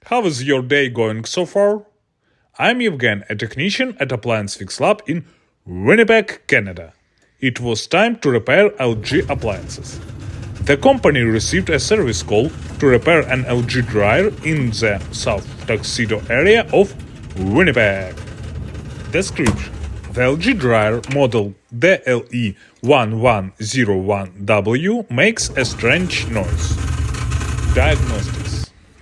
How is your day going so far? I'm Yevhen, a technician at Appliance Fix Lab in Winnipeg, Canada. It was time to repair LG appliances. The company received a service call to repair an LG dryer in the South Tuxedo area of Winnipeg. Description: the LG dryer model DLE1101W makes a strange noise. Diagnostics: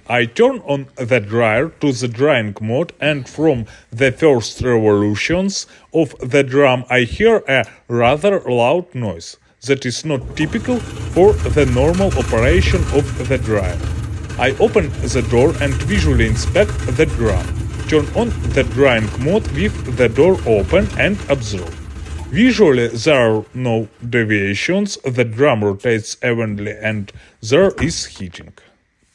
I turn on the dryer to the drying mode, and from the first revolutions of the drum I hear a rather loud noise that is not typical for the normal operation of the dryer. I open the door and visually inspect the drum, turn on the drying mode with the door open and observe. Visually there are no deviations, the drum rotates evenly and there is heating.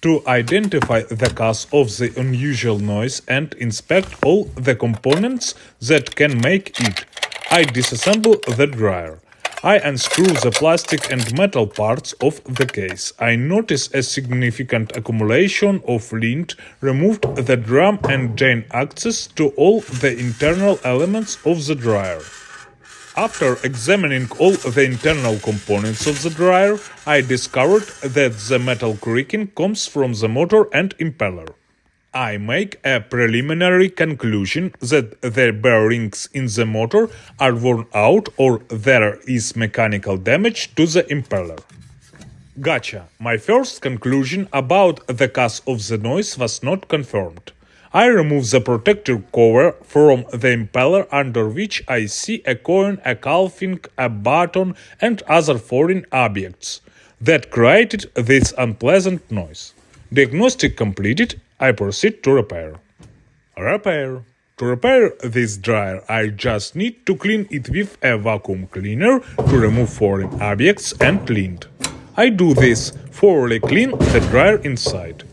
To identify the cause of the unusual noise and inspect all the components that can make it, I disassemble the dryer. I unscrew the plastic and metal parts of the case. I notice a significant accumulation of lint removed the drum and gain access to all the internal elements of the dryer. After examining all the internal components of the dryer, I discovered that the metal creaking comes from the motor and impeller. I make a preliminary conclusion that the bearings in the motor are worn out or there is mechanical damage to the impeller. Gotcha. My first conclusion about the cause of the noise was not confirmed. I remove the protective cover from the impeller, under which I see a coin, a cufflink, a button, and other foreign objects that created this unpleasant noise. Diagnostic completed, I proceed to repair. To repair this dryer, I just need to clean it with a vacuum cleaner to remove foreign objects and lint. I do this, thoroughly clean the dryer inside.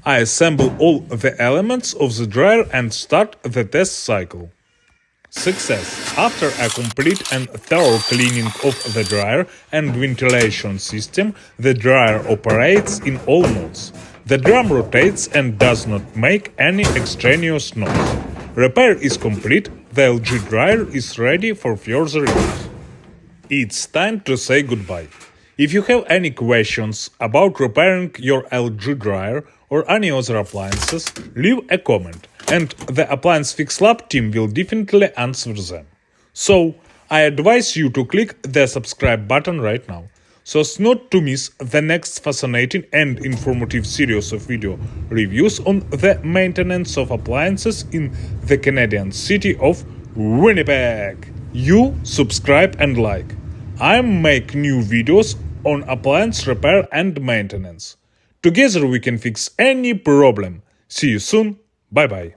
I assemble all the elements of the dryer and start the test cycle. Success! After a complete and thorough cleaning of the dryer and ventilation system, the dryer operates in all modes. The drum rotates and does not make any extraneous noise. Repair is complete, the LG dryer is ready for further use. It's time to say goodbye. If you have any questions about repairing your LG dryer or any other appliances, leave a comment, and the Appliance Fix Lab team will definitely answer them. So, I advise you to click the subscribe button right now, so as not to miss the next fascinating and informative series of video reviews on the maintenance of appliances in the Canadian city of Winnipeg. You subscribe and like. I make new videos on appliance repair and maintenance. Together we can fix any problem. See you soon. Bye bye.